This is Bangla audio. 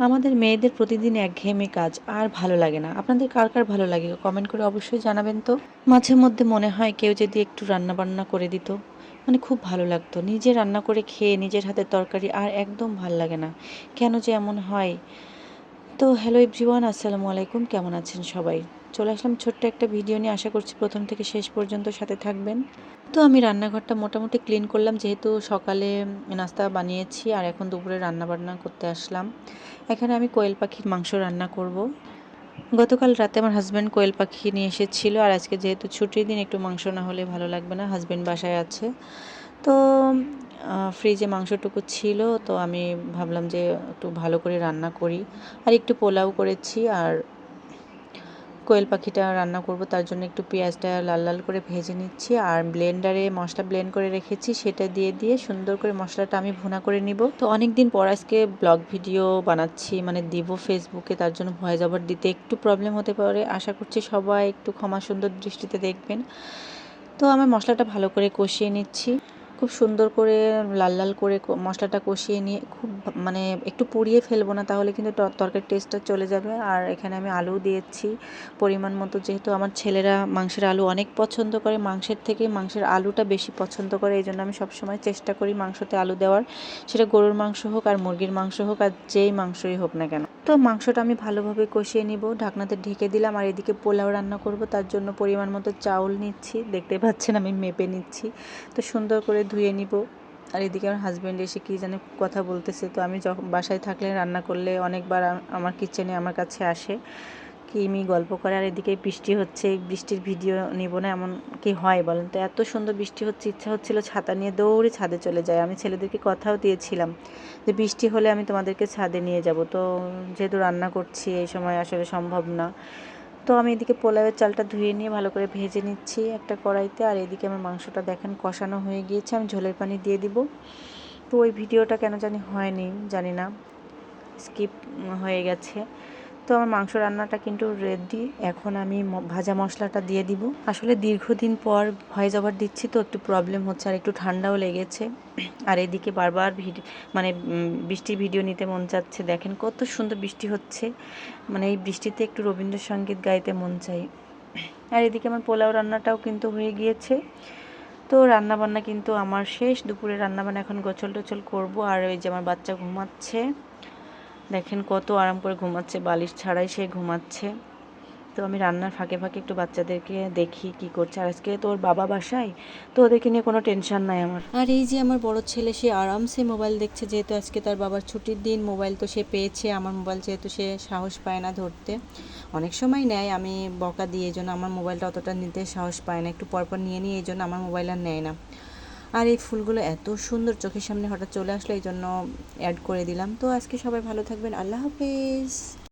আমাদের মেয়েদের প্রতিদিন একঘেয়েমি কাজ আর ভালো লাগে না। আপনাদের কার কার ভালো লাগে কমেন্ট করে অবশ্যই জানাবেন তো। মাঝে মধ্যে মনে হয় কেউ যদি একটু রান্না বান্না করে দিত, মানে খুব ভালো লাগতো। নিজে রান্না করে খেয়ে নিজের হাতের তরকারি আর একদম ভাল লাগে না। কেন যে এমন হয়? তো হ্যালো এভরিওয়ান, আসসালামু আলাইকুম। কেমন আছেন সবাই? চলে আসলাম ছোট্ট একটা ভিডিও নিয়ে। আশা করছি প্রথম থেকে শেষ পর্যন্ত সাথে থাকবেন। তো আমি রান্নাঘরটা মোটামুটি ক্লিন করলাম, যেহেতু সকালে নাস্তা বানিয়েছি আর এখন দুপুরে রান্না বান্না করতে আসলাম। এখানে আমি কোয়েল পাখির মাংস রান্না করব। গতকাল রাতে আমার হাজব্যান্ড কোয়েল পাখি নিয়ে এসেছিল, আর আজকে যেহেতু ছুটির দিন একটু মাংস না হলে ভালো লাগবে না। হাজব্যান্ড বাসায় আছে, তো ফ্রিজে মাংসটুকু ছিল, তো আমি ভাবলাম যে একটু ভালো করে রান্না করি। আর একটু পোলাও করেছি, আর কোয়েল পাখিটা রান্না করব তার জন্য একটু পেঁয়াজটা লাল লাল করে ভেজে নিচ্ছি, আর ব্লেন্ডারে মশলা ব্লেন্ড করে রেখেছি সেটা দিয়ে সুন্দর করে মশলাটা আমি ভুনা করে নিব। তো অনেক দিন পর আজকে ব্লগ ভিডিও বানাচ্ছি, মানে দিব ফেসবুকে, তার জন্য ভয়েস ওভার দিতে একটু প্রবলেম হতে পারে। আশা করছি সবাই একটু ক্ষমা সুন্দর দৃষ্টিতে দেখবেন। তো আমার মশলাটা ভালো করে কষিয়ে নিচ্ছি, খুব সুন্দর করে লাল লাল করে মশলাটা কষিয়ে নিয়ে খুব মানে একটু পুড়িয়ে ফেলবো না, তাহলে কিন্তু তরকারির টেস্টটা চলে যাবে। আর এখানে আমি আলু দিয়েছি পরিমাণ মতো, যেহেতু আমার ছেলেরা মাংসের আলু অনেক পছন্দ করে, মাংসের থেকে মাংসের আলুটা বেশি পছন্দ করে। এই জন্য আমি সবসময় চেষ্টা করি মাংসতে আলু দেওয়ার, সেটা গরুর মাংস হোক আর মুরগির মাংস হোক আর যেই মাংসই হোক না কেন। তো মাংসটা আমি ভালোভাবে কষিয়ে নিব, ঢাকনাতে ঢেকে দিলাম। আর এদিকে পোলাও রান্না করব, তার জন্য পরিমাণ মতো চাউল নিচ্ছি, দেখতে পাচ্ছেন আমি মেপে নিচ্ছি। তো সুন্দর করে ধুয়ে নিব। আর এদিকে আমার হাজব্যান্ড এসে কী জানে কথা বলতেছে। তো আমি যখন বাসায় থাকলে রান্না করলে অনেকবার আমার কিচেনে আমার কাছে আসে, কি মি গল্প করে। আর এদিকে বৃষ্টি হচ্ছে, বৃষ্টির ভিডিও নিব না এমন কি হয় বলেন তো? এত সুন্দর বৃষ্টি হচ্ছে, ইচ্ছা হচ্ছিল ছাতা নিয়ে দৌড়ে ছাদে চলে যায়। আমি ছেলেদেরকে কথাও দিয়েছিলাম যে বৃষ্টি হলে আমি তোমাদেরকে ছাদে নিয়ে যাব, তো যেহেতু রান্না করছি এই সময় আসলে সম্ভব না। তো আমি এদিকে পোলাওয়ের চালটা ধুয়ে নিয়ে ভালো করে ভেজে নিচ্ছি একটা কড়াইতে। আর এদিকে আমার মাংসটা দেখেন কষানো হয়ে গিয়েছে, আমি ঝোলের পানি দিয়ে দিব। তো ওই ভিডিওটা কেন জানি হয়নি, জানি না, স্কিপ হয়ে গেছে। তো আমার মাংস রান্নাটা কিন্তু রেডি। এখন আমি ভাজা মশলাটা দিয়ে দিব। আসলে দীর্ঘদিন পর ভয়েস ওভার দিচ্ছি, তো একটু প্রবলেম হচ্ছে আর একটু ঠান্ডাও লেগেছে। আর এদিকে বারবার মানে বৃষ্টির ভিডিও নিতে মন চাচ্ছে। দেখেন কত সুন্দর বৃষ্টি হচ্ছে, মানে এই বৃষ্টিতে একটু রবীন্দ্রসঙ্গীত গাইতে মন চাই। আর এদিকে আমার পোলাও রান্নাটাও কিন্তু হয়ে গিয়েছে। তো রান্নাবান্না কিন্তু আমার শেষ। দুপুরে রান্নাবান্না এখন গোছল টোছল করবো। আর ওই যে আমার বাচ্চা ঘুমাচ্ছে, দেখেন কত আরাম করে ঘুমাচ্ছে, বালিশ ছাড়াই সে ঘুমাচ্ছে। তো আমি রান্নার ফাঁকে ফাঁকে একটু বাচ্চাদেরকে দেখি কি করছে। আর আজকে তো ওর বাবা বাসায়, তো ওদেরকে নিয়ে কোনো টেনশন নাই আমার। আর এই যে আমার বড় ছেলে, সে আরামসে মোবাইল দেখছে, যেহেতু আজকে তার বাবার ছুটির দিন। মোবাইল তো সে পেয়েছে, আমার মোবাইল যেহেতু সে সাহস পায় না ধরতে। অনেক সময় নেয়, আমি বকা দিই, এই জন্য আমার মোবাইলটা অতটা নিতে সাহস পায় না, একটু পরপর নিয়ে নিই, এই জন্য আমার মোবাইল আর নেয় না। আর এই ফুলগুলো এত সুন্দর চোখের সামনে হঠাৎ চলে আসলো, এই জন্য অ্যাড করে দিলাম। তো আজকে সবাই ভালো থাকবেন, আল্লাহ হাফেজ।